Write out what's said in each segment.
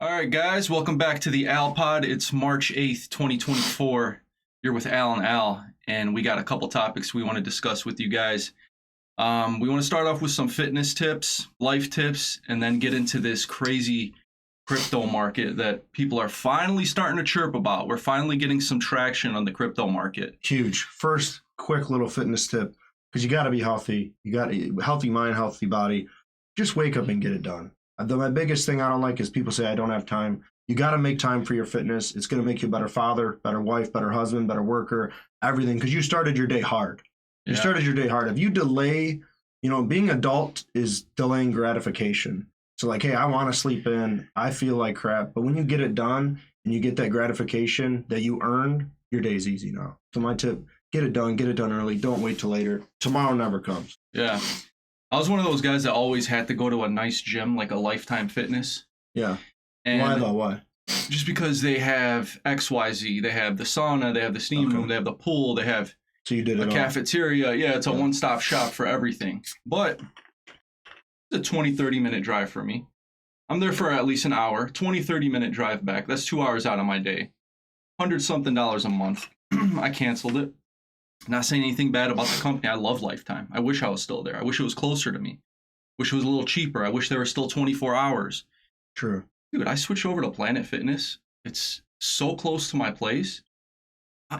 All right, guys, welcome back to the Al Pod. It's March 8th, 2024. You're with Al and Al, and we got a couple topics we want to discuss with you guys. We want to start off with some fitness tips, life tips, and then get into this crazy crypto market that people are finally starting to chirp about. We're finally getting some traction on the crypto market. Huge. First, quick little fitness tip, because you got to be healthy. You got a healthy mind, healthy body. Just wake up and get it done. My biggest thing I don't like is people say, I don't have time. You got to make time for your fitness. It's going to make you a better father, better wife, better husband, better worker, everything, because you started your day hard. You started your day hard. If you delay, being adult is delaying gratification. So like, hey, I want to sleep in. I feel like crap. But when you get it done and you get that gratification that you earned, your day's easy now. So my tip, get it done early. Don't wait till later. Tomorrow never comes. Yeah. I was one of those guys that always had to go to a nice gym, like a Lifetime Fitness. Yeah. And why though? Why? Just because they have XYZ. They have the sauna, they have the steam room, they have the pool, they have so you did a cafeteria. Yeah, it's a one-stop shop for everything. But it's a 20-30 minute drive for me. I'm there for at least an hour, 20-30 minute drive back. That's 2 hours out of my day. $100-something a month. I canceled it. Not saying anything bad about the company. I love Lifetime. I wish I was still there. I wish it was closer to me. Wish it was a little cheaper. I wish there were still 24 hours. True. Dude, I switched over to Planet Fitness. It's so close to my place.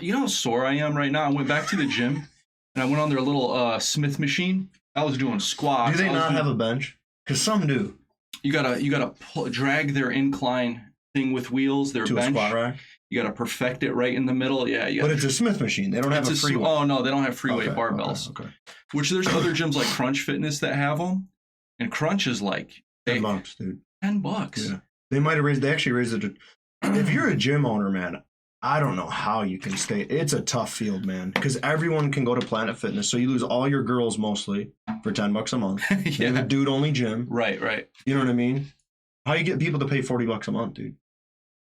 You know how sore I am right now? I went back to the gym and I went on their little Smith machine. I was doing squats. Do they not have a bench? Because some do. You gotta drag their incline thing with wheels. Their to bench. A squat rack. You gotta perfect it right in the middle. Yeah, but it's a Smith machine. They don't have a freeweight. Oh no, they don't have freeweight barbells. Okay. Which there's other gyms like Crunch Fitness that have them, and Crunch is like $10, dude. $10. Yeah. They actually raised it. If you're a gym owner, man, I don't know how you can stay. It's a tough field, man, because everyone can go to Planet Fitness. So you lose all your girls mostly for $10 a month. Yeah. They have a dude-only gym. Right. You know what I mean? How you get people to pay $40 a month, dude?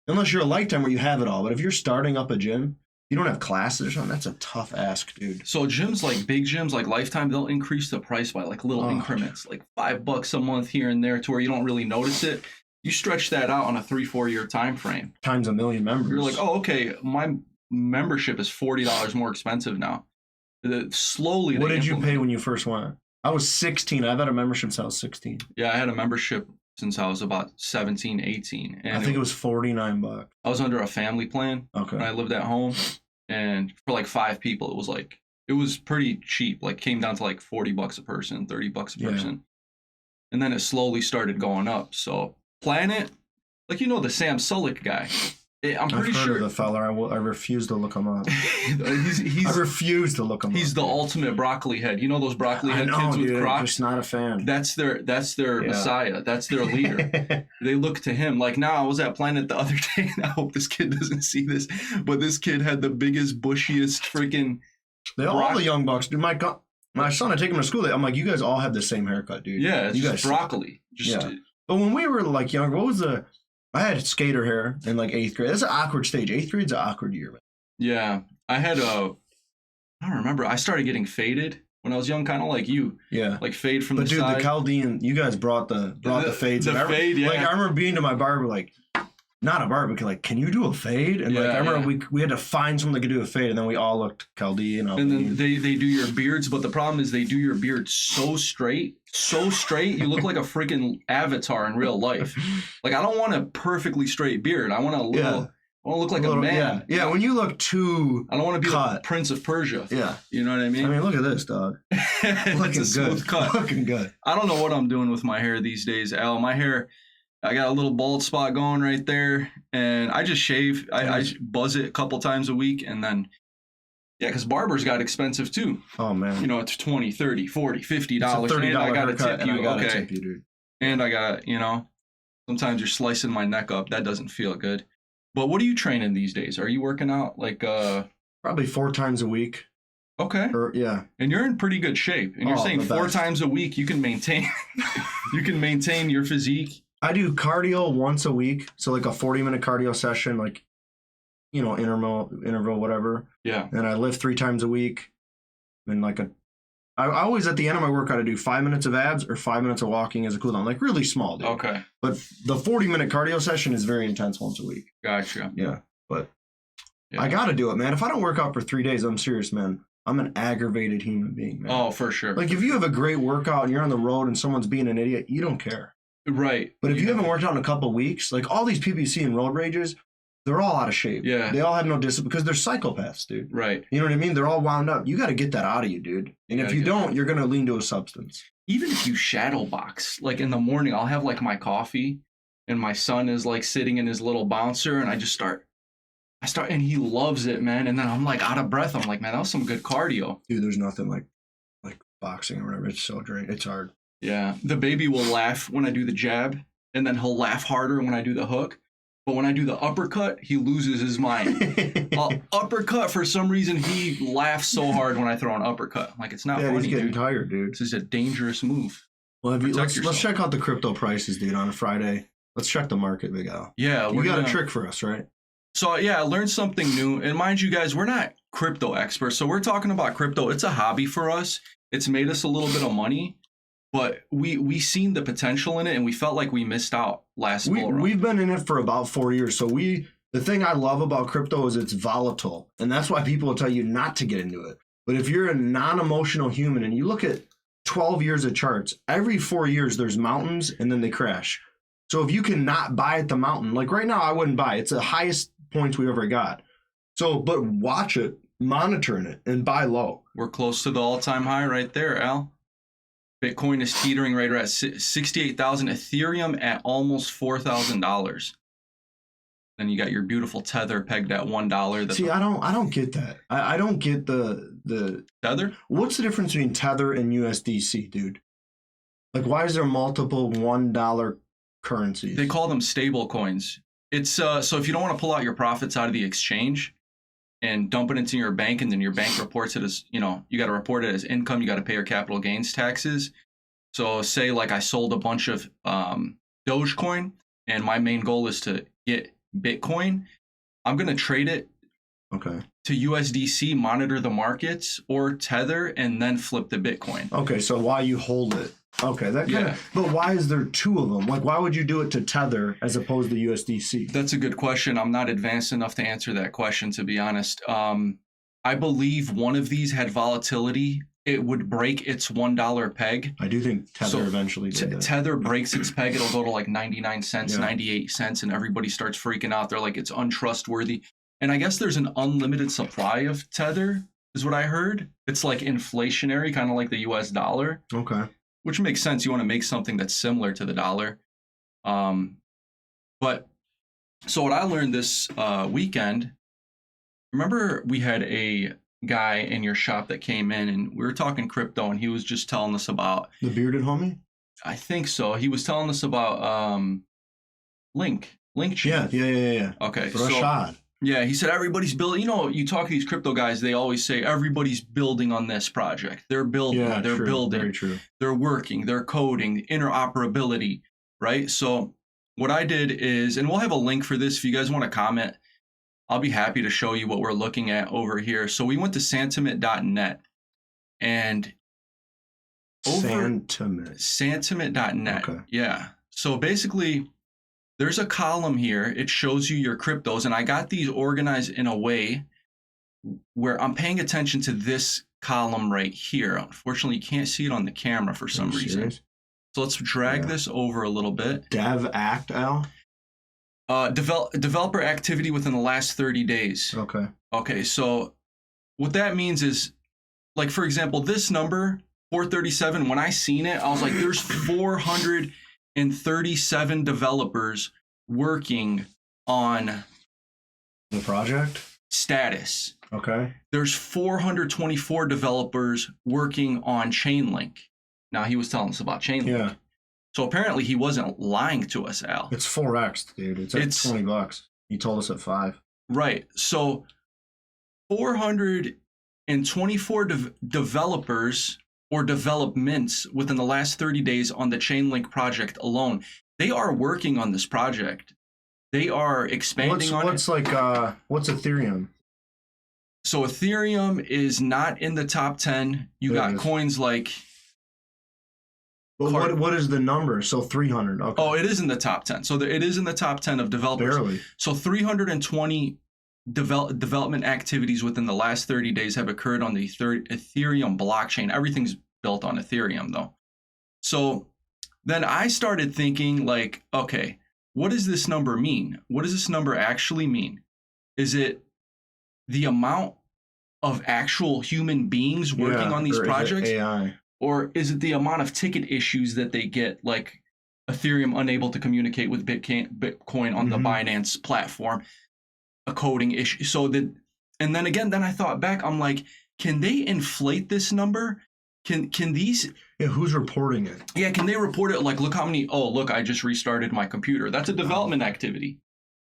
Unless you're a Lifetime where you have it all. But if you're starting up a gym, you don't have classes or something, that's a tough ask, dude. So gyms like big gyms like Lifetime, they'll increase the price by like little increments, like $5 a month here and there to where you don't really notice it. You stretch that out on a 3-4 year time frame. Times a million members. You're like, oh, okay, my membership is $40 more expensive now. Slowly. What did you pay when you first went? I was 16. I've had a membership since I was 16. Yeah, I had a membership since I was about 17, 18. And I think it was $49. I was under a family plan. Okay. When I lived at home. And for like 5 people, it was pretty cheap. Like came down to like $40 a person, $30 a person. Yeah. And then it slowly started going up. So Planet, like the Sam Sulek guy. I'm pretty sure. I've heard of the fella. I refuse to look him up. I refuse to look him up. He's the ultimate broccoli head. You know those broccoli head kids with Crocs? I'm just not a fan. That's their messiah. That's their leader. They look to him. Like now, I was at Planet the other day, and I hope this kid doesn't see this, but this kid had the biggest, bushiest freaking. All the young bucks, dude. My son, I take him to school. I'm like, you guys all have the same haircut, dude. Yeah, it's just broccoli. But when we were like younger, I had skater hair in like 8th grade. That's an awkward stage. 8th grade's an awkward year, man. Yeah. I don't remember. I started getting faded when I was young, kind of like you. Yeah. Like fade from the side. But dude, the Chaldean, you guys brought the fades. The fade, yeah. Like I remember being to my barber, like, not a barber, like, can you do a fade? And I remember we had to find someone that could do a fade, and then we all looked Chaldean. And then they do your beards, but the problem is they do your beard so straight, you look like a freaking avatar in real life. Like I don't want a perfectly straight beard. I want I want to look like a man. Yeah, when you look too I don't want to be the Prince of Persia. Yeah. You know what I mean? I mean, look at this, dog. It's a smooth cut. Looking good. I don't know what I'm doing with my hair these days, Al. My hair, I got a little bald spot going right there, and I just shave. I buzz it a couple times a week, and then, because barbers got expensive too. Oh, man. It's $20, $30, $40, $50. It's a $30 and I got to tip tip you. I gotta tip you, dude. And I got to, sometimes you're slicing my neck up. That doesn't feel good. But what are you training these days? Are you working out like probably 4 times a week. Okay. Yeah. And you're in pretty good shape. And you're saying 4 times a week you can maintain your physique. I do cardio once a week. So like a 40-minute cardio session, like, interval, whatever. Yeah. And I lift 3 times a week. And like a I always, at the end of my workout, I do 5 minutes of abs or 5 minutes of walking as a cool down. Like really small, dude. Okay. But the 40-minute cardio session is very intense once a week. Gotcha. Yeah. But Yeah. I got to do it, man. If I don't work out for 3 days, I'm serious, man. I'm an aggravated human being, man. Oh, for sure. Like if you have a great workout and you're on the road and someone's being an idiot, you don't care. Right. But if you haven't worked out in a couple of weeks, like all these people you see in road rages, they're all out of shape. Yeah. They all have no discipline because they're psychopaths, dude. Right. You know what I mean? They're all wound up. You got to get that out of you, dude. And if you don't, you're going to lean to a substance. Even if you shadow box, like in the morning, I'll have like my coffee and my son is like sitting in his little bouncer and I start and he loves it, man. And then I'm like out of breath. I'm like, man, that was some good cardio. Dude, there's nothing like boxing or whatever. It's so draining. It's hard. Yeah. The baby will laugh when I do the jab and then he'll laugh harder when I do the hook. But when I do the uppercut, he loses his mind. Uppercut, for some reason, he laughs so hard when I throw an uppercut. Like, it's not funny, he's getting dude. tired, dude. This is a dangerous move. Well, let's check out the crypto prices, dude, on a Friday. Let's check the market, Big Al. Yeah. You got a trick for us, right? So, yeah, I learned something new. And mind you guys, we're not crypto experts. So we're talking about crypto. It's a hobby for us. It's made us a little bit of money. But we seen the potential in it, and we felt like we missed out last bull run. We've been in it for about 4 years. So the thing I love about crypto is it's volatile. And that's why people will tell you not to get into it. But if you're a non-emotional human and you look at 12 years of charts, every 4 years there's mountains and then they crash. So if you cannot buy at the mountain, like right now I wouldn't buy. It's the highest points we ever got. So, but watch it, monitoring it, and buy low. We're close to the all-time high right there, Al. Bitcoin is teetering right at 68,000. Ethereum at almost $4,000. Then you got your beautiful Tether pegged at $1. See, I don't get that. I don't get the Tether. What's the difference between Tether and USDC, dude? Like, why is there multiple $1 currencies? They call them stable coins. It's so if you don't want to pull out your profits out of the exchange and dump it into your bank, and then your bank reports it as, you got to report it as income. You got to pay your capital gains taxes. So say like I sold a bunch of Dogecoin, and my main goal is to get Bitcoin. I'm going to trade it to USDC, monitor the markets, or Tether, and then flip the Bitcoin. Okay, so why you hold it? Okay, that kind of. But why is there two of them? Like, why would you do it to Tether as opposed to USDC? That's a good question. I'm not advanced enough to answer that question, to be honest. I believe one of these had volatility. It would break its $1 peg. I do think Tether eventually did that. Tether breaks its peg. It'll go to like 99 cents, 98 cents, and everybody starts freaking out. They're like, it's untrustworthy. And I guess there's an unlimited supply of Tether, is what I heard. It's like inflationary, kind of like the US dollar. Okay. Which makes sense. You want to make something that's similar to the dollar. But so what I learned this weekend, remember we had a guy in your shop that came in and we were talking crypto, and he was just telling us about the bearded homie. I think so. He was telling us about Link chain. Yeah. Okay. Rashad. Yeah, he said everybody's building. You talk to these crypto guys, they always say everybody's building on this project. They're building, they're building, very true. They're working, they're coding, interoperability, right? So what I did is, and we'll have a link for this if you guys want to comment, I'll be happy to show you what we're looking at over here. So we went to santiment.net and Santiment.net. Okay. Yeah. So basically, there's a column here. It shows you your cryptos, and I got these organized in a way where I'm paying attention to this column right here. Unfortunately, you can't see it on the camera for some reason. Serious? So let's drag this over a little bit. Dev Act, Al? Developer activity within the last 30 days. Okay, so what that means is, like, for example, this number, 437, when I seen it, I was like, there's 437 developers working on the project status. Okay. There's 424 developers working on Chainlink. Now, he was telling us about Chainlink. Yeah. So apparently he wasn't lying to us, Al. It's 4x, dude. It's at $20. He told us at 5. Right. So 424 developers or developments within the last 30 days on the Chainlink project alone. They are working on this project. They are expanding on it. What's Ethereum? So Ethereum is not in the top 10. You It got is. coins like, But what is the number? So 300. Okay. oh, it is in the top 10. So it is in the top 10 of developers. Barely. So 320 development activities within the last 30 days have occurred on the Ethereum blockchain. Everything's built on Ethereum though. So then I started thinking like, okay, what does this number mean? What does this number actually mean? Is it the amount of actual human beings working on these or is it projects? AI. Or is it the amount of ticket issues that they get, like Ethereum unable to communicate with Bitcoin on the Binance platform, a coding issue? So that, and then again, then I thought back, I'm like, can they inflate this number? Can these? Yeah, who's reporting it? Yeah, can they report it? Like, look how many? Oh, look, I just restarted my computer. That's a development activity.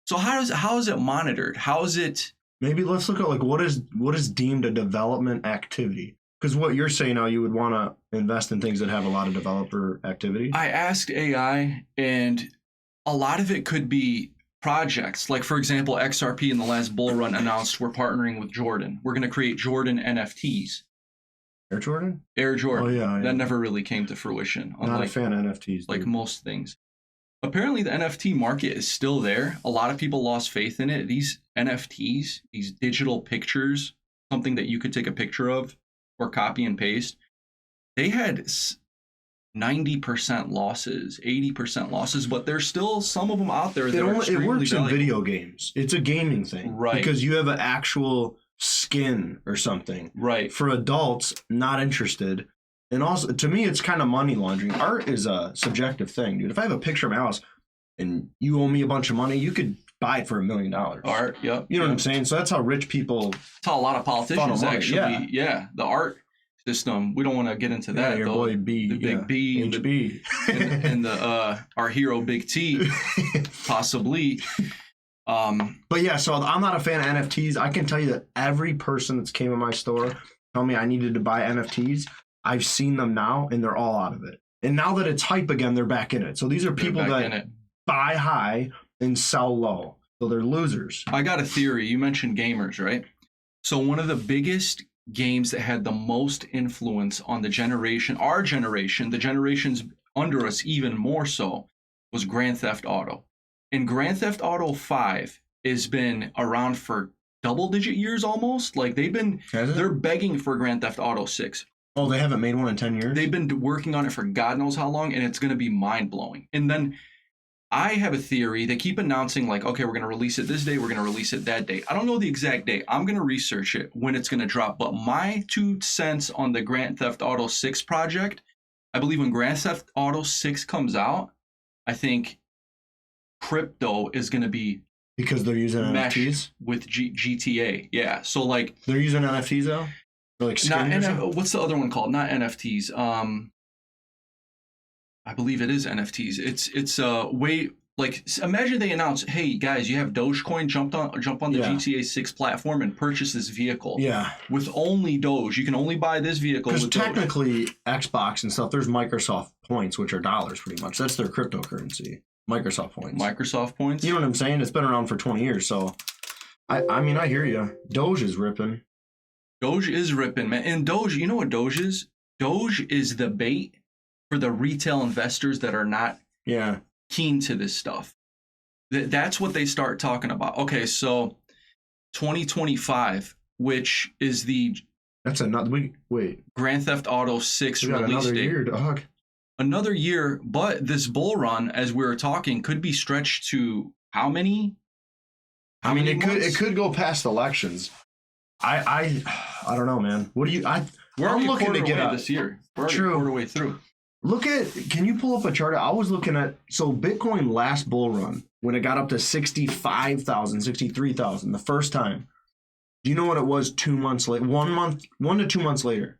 So how is it monitored? How is it? Maybe let's look at like what is deemed a development activity. Because what you're saying now, you would want to invest in things that have a lot of developer activity. I asked AI, and a lot of it could be projects. Like, for example, XRP in the last bull run announced we're partnering with Jordan. We're going to create Jordan NFTs. Air Jordan? Air Jordan. Oh, yeah. That never really came to fruition. Not a fan of NFTs. Like dude. most things. Apparently, the NFT market is still there. A lot of people lost faith in it. These NFTs, these digital pictures, something that you could take a picture of or copy and paste, they had 90% losses, 80% losses, but there's still some of them out there that are extremely it works valuable. in video games. It's a gaming thing. Right. Because you have an actual skin or something. Right. For adults, not interested. And also, to me, it's kind of money laundering. Art is a subjective thing, dude. If I have a picture of my house and you owe me a bunch of money, you could buy it for $1 million. Art, yep. You know what I'm saying? So that's how rich people. That's how a lot of politicians money, actually, the art system. We don't want to get into that. Your though. boy B. The big B. HB. and the our hero Big T, possibly. But yeah, so I'm not a fan of NFTs. I can tell you that every person that's came in my store told me I needed to buy NFTs. I've seen them now, and they're all out of it. And now that it's hype again, they're back in it. So these are people that buy high and sell low. So they're losers. I got a theory. You mentioned gamers, right? So one of the biggest games that had the most influence on the generation, our generation, the generations under us even more so, was Grand Theft Auto. And Grand Theft Auto 5 has been around for double-digit years almost. Like they're begging for Grand Theft Auto 6. Oh, they haven't made one in 10 years? They've been working on it for God knows how long, and it's going to be mind-blowing. And then I have a theory. They keep announcing like, okay, we're going to release it this day. We're going to release it that day. I don't know the exact date. I'm going to research it when it's going to drop. But my 2 cents on the Grand Theft Auto 6 project, I believe when Grand Theft Auto 6 comes out, I think crypto is going to be because they're using NFTs with GTA. Yeah. So like they're using NFTs though? Like what's the other one called? Not NFTs. I believe it is NFTs. It's way like imagine they announce, hey guys, you have Dogecoin, jump on the GTA 6 platform and purchase this vehicle. Yeah. With only Doge. You can only buy this vehicle with Doge. Because technically Xbox and stuff, there's Microsoft points, which are dollars pretty much. That's their cryptocurrency. Microsoft points. Microsoft points? You know what I'm saying? It's been around for 20 years, so I mean I hear you. Doge is ripping. Doge is ripping, man. And Doge, you know what Doge is? Doge is the bait for the retail investors that are not keen to this stuff. That's what they start talking about. Okay, so 2025, which is that's another wait. Grand Theft Auto 6 release another date. Year, dog. Another year, but this bull run, as we were talking, could be stretched to how many? I mean, it could go past elections. I don't know, man. What do you? I'm looking to get out this year. We're already a quarter way through. Can you pull up a chart? I was looking at, so Bitcoin last bull run, when it got up to 65,000, 63,000 the first time. Do you know what it was 2 months later? 1 to 2 months later.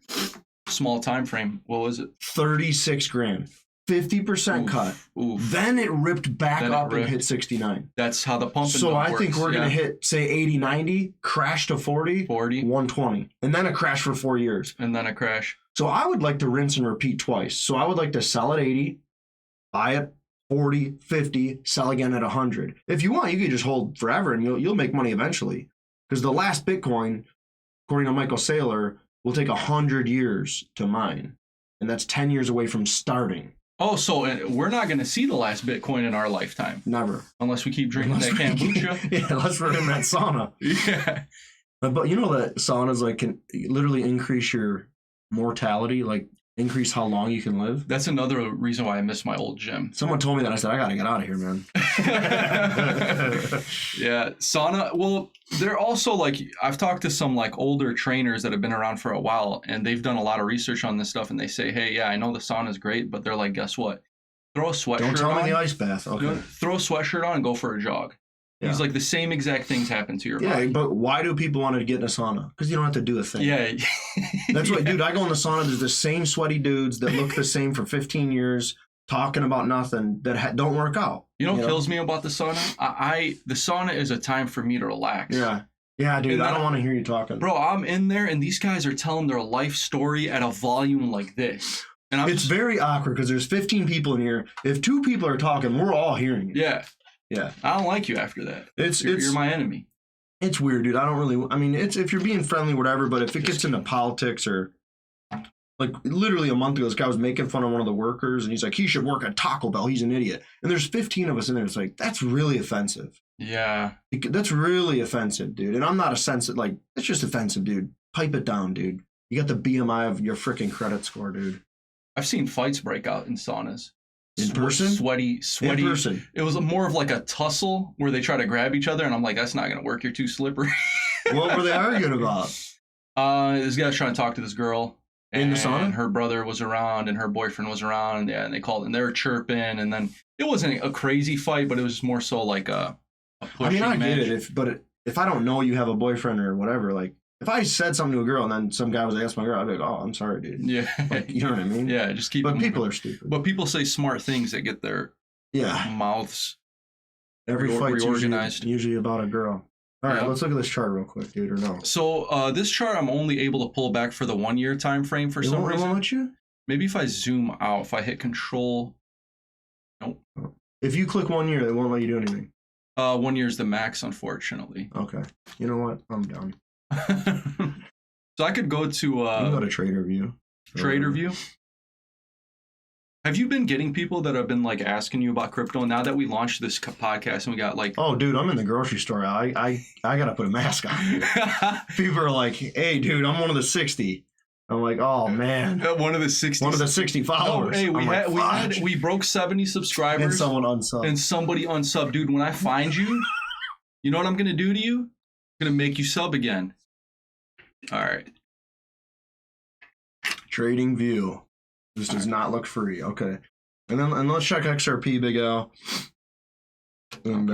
Small time frame. What was it? 36 grand. 50% cut. Oof. Then it ripped back up and hit 69. That's how the pump and So dump I think we're going to hit, say, 80, 90, crash to 40, 120, and then a crash for 4 years. And then a crash. So I would like to rinse and repeat twice. So I would like to sell at 80, buy at 40, 50, sell again at 100. If you want, you can just hold forever and you'll make money eventually. Because the last Bitcoin according to Michael Saylor, will take 100 years to mine. And that's 10 years away from starting. Oh, so we're not going to see the last Bitcoin in our lifetime. Never. Unless we keep drinking that kombucha. Yeah, unless we're in that sauna. Yeah. But you know that saunas like can literally increase your mortality, like increase how long you can live. That's another reason why I miss my old gym. Someone told me that. I said, I got to get out of here, man. Yeah, sauna. Well, they're also like, I've talked to some like older trainers that have been around for a while, and they've done a lot of research on this stuff, and they say, hey, yeah, I know the sauna is great, but they're like, guess what? Throw a sweatshirt on. Don't tell me the ice bath. Okay. Throw a sweatshirt on and go for a jog. Yeah. He's like, the same exact things happen to your body. Yeah, but why do people want to get in a sauna? Because you don't have to do a thing. Yeah. That's what, dude, I go in the sauna, there's the same sweaty dudes that look the same for 15 years, talking about nothing, that don't work out. You know what kills me about the sauna? The sauna is a time for me to relax. Yeah. Yeah, dude, And I don't want to hear you talking. Bro, I'm in there, and these guys are telling their life story at a volume like this. And it's very awkward because there's 15 people in here. If 2 people are talking, we're all hearing it. Yeah. Yeah. I don't like you after that. You're my enemy. It's weird, dude. I mean, it's if you're being friendly, whatever, but if it gets into politics or like literally a month ago, this guy was making fun of one of the workers and he's like, he should work at Taco Bell. He's an idiot. And there's 15 of us in there. It's like, that's really offensive. Yeah. That's really offensive, dude. And I'm not it's just offensive, dude. Pipe it down, dude. You got the BMI of your freaking credit score, dude. I've seen fights break out in saunas. In person? Sweaty. In person. It was more of like a tussle where they try to grab each other, and I'm like, that's not going to work. You're too slippery. What were they arguing about? This guy's trying to talk to this girl. In the sauna? And her brother was around, and her boyfriend was around, and they called, and they were chirping, and then it wasn't a crazy fight, but it was more so like a pushing I match. get it. If I don't know you have a boyfriend or whatever, like, if I said something to a girl and then some guy was asking my girl, I'd be like, oh, I'm sorry, dude. Yeah. Like, you know what I mean? Yeah, just keep. But people are stupid. But people say smart things that get their mouths. Every fight's reorganized. usually about a girl. All right, Yeah. let's look at this chart real quick, dude, or no? So this chart, I'm only able to pull back for the 1 year time frame for some It reason. won't let you? Maybe if I zoom out, if I hit Control. Nope. If you click 1 year, it won't let you do anything. 1 year is the max, unfortunately. Okay. You know what? I'm done. So I could go to You can go to Trader View. Trader View. Have you been getting people that have been like asking you about crypto now that we launched this podcast and we got like? Oh, dude, I'm in the grocery store. I gotta put a mask on. People are like, "Hey, dude, I'm one of the 60." I'm like, "Oh man, one of the 60. One of the 60 followers." No, hey, I'm we broke 70 subscribers. And someone unsubbed. And somebody unsubbed, dude. When I find you, you know what I'm gonna do to you? I'm gonna make you sub again. All right. Trading View. This does not look free. Okay. And let's check XRP, Big L. And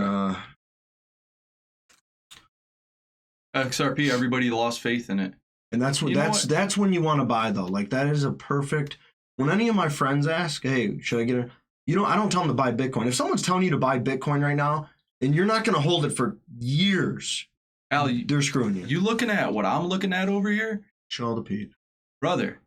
XRP, everybody lost faith in it. And that's when you want to buy though. Like that is a perfect. When any of my friends ask, "Hey, should I get a?" I don't tell them to buy Bitcoin. If someone's telling you to buy Bitcoin right now, and you're not going to hold it for years, Al, they're screwing you. You looking at what I'm looking at over here, Show the Pete, brother.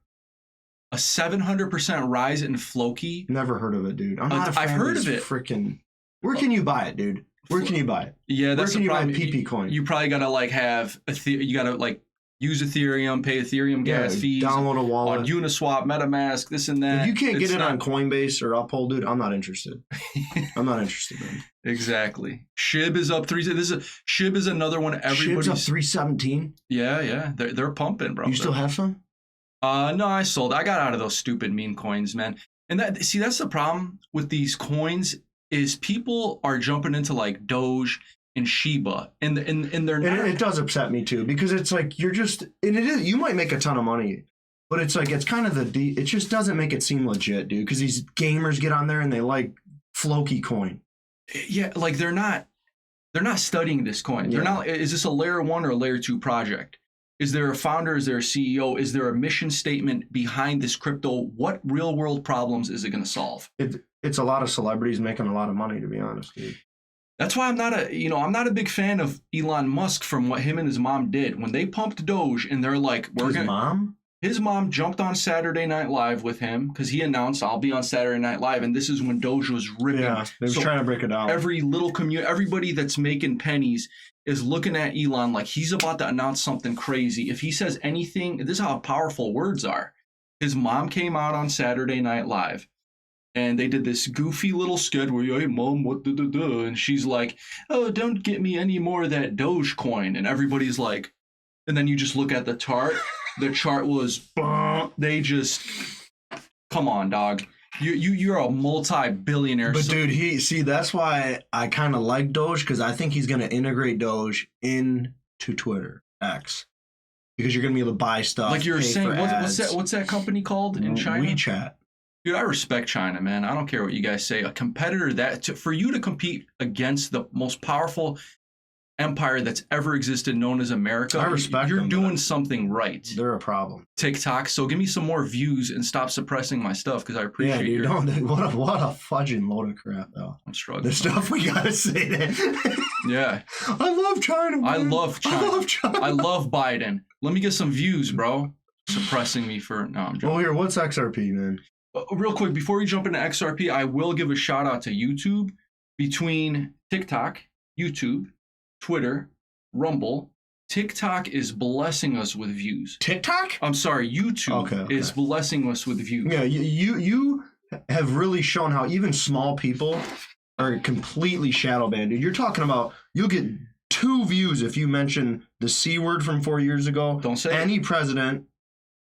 A 700% rise in Floki. Never heard of it, dude. I've heard of it. Freaking. Where can you buy it, dude? Where can you buy it? Yeah, that's Where can the you problem. buy PP coin? You probably gotta like have you gotta like use Ethereum, pay Ethereum gas fees, download a wallet on Uniswap, MetaMask, this and that. If you can't get it on Coinbase or Uphold, dude, I'm not interested. I'm not interested, man. Exactly. SHIB is up 3. SHIB is another one. SHIB's up 317. Yeah. They're pumping, bro. You still have some? No, I sold. I got out of those stupid meme coins, man. And that's the problem with these coins is people are jumping into like Doge and Shiba, and they're not. And it does upset me too because it's like you're just, and it is, you might make a ton of money, but it's like it's kind of it just doesn't make it seem legit, dude. Because these gamers get on there and they like Floki coin. Yeah, like they're not studying this coin. They're not. Is this a layer 1 or a layer 2 project? Is there a founder? Is there a CEO? Is there a mission statement behind this crypto? What real world problems is it going to solve? It's a lot of celebrities making a lot of money, to be honest, dude. That's why I'm not a big fan of Elon Musk from what him and his mom did when they pumped Doge and they're like, His mom? His mom jumped on Saturday Night Live with him because he announced, I'll be on Saturday Night Live. And this is when Doge was ripping. Yeah, they was trying to break it down. Every little everybody that's making pennies is looking at Elon like he's about to announce something crazy. If he says anything, this is how powerful words are. His mom came out on Saturday Night Live. And they did this goofy little skit where, hey, mom, what do? And she's like, oh, don't get me any more of that Dogecoin. And everybody's like, and then you just look at the chart. The chart was, they just, come on, dog. You're a multi-billionaire. But dude, that's why I kind of like Doge, because I think he's going to integrate Doge into Twitter, X. Because you're going to be able to buy stuff. Like you were saying, what's that company called in China? WeChat. Dude, I respect China, man. I don't care what you guys say. A competitor for you to compete against the most powerful empire that's ever existed, known as America, I respect you're them, doing something right. They're a problem. TikTok, so give me some more views and stop suppressing my stuff because I appreciate dude, what a fudging load of crap, though. I'm struggling. The stuff we gotta say that. Yeah. I love China, man. I love China. I love China. I love Biden. Let me get some views, bro. Suppressing me for no, I'm joking. Well, here, what's XRP, man? Real quick, before we jump into XRP, I will give a shout out to YouTube. Between TikTok, YouTube, Twitter, Rumble, TikTok is blessing us with views. TikTok? I'm sorry, YouTube is blessing us with views. Yeah, you have really shown how even small people are completely shadow banned. You're talking about you'll get 2 views if you mention the C word from 4 years ago. Don't say any it. president